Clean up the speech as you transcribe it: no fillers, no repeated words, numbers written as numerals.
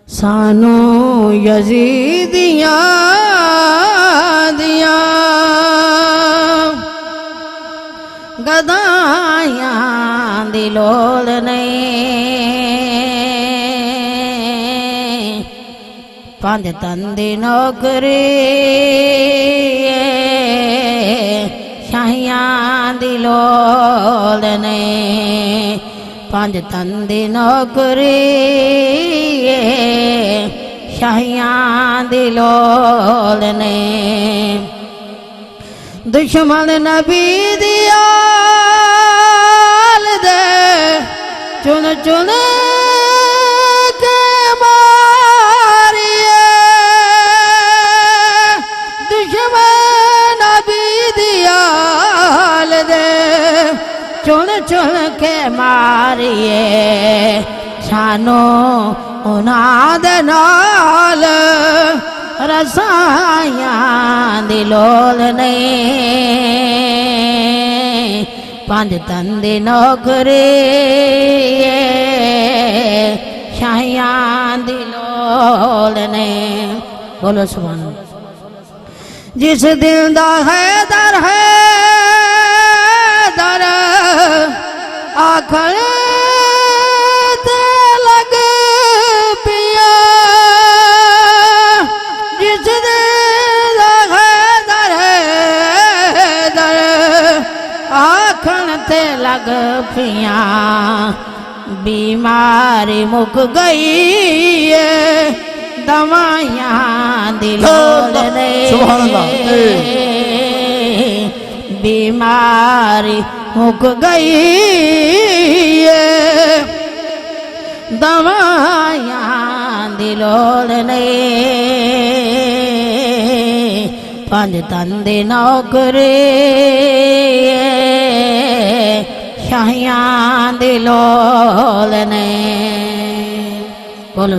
सानू यजीदियां दियां गदायां दी लोड़ नहीं, पंज तन दी नौकरी शाहियां दी लोड़ नहीं, पंज तन दी नौकरी शाहियां दी लोड़ नहीं। दुश्मन नबी दी आल दे चुन चुन के मारिए, दुश्मन नबी दी आल दे चुन चुन के मारिए, सानू उन्हां दे नाल रसायां दी लोड़ नहीं, पंज तन दी नौकरी शाहियां दी लोड़ नहीं। बोलो सुभान अल्लाह। जिस दिल दा है दर आखर ते लग पिया, जिस दिल दा है दर आखन ते लग पिया, बीमारी मुक गई है दवाइयां दी लोड़ नहीं, बीमारी मुक गई है दवाइयां दी लोड़ नहीं, पंज तन दी नौकरी शाहियां दी लोड़ नहीं। बोलो।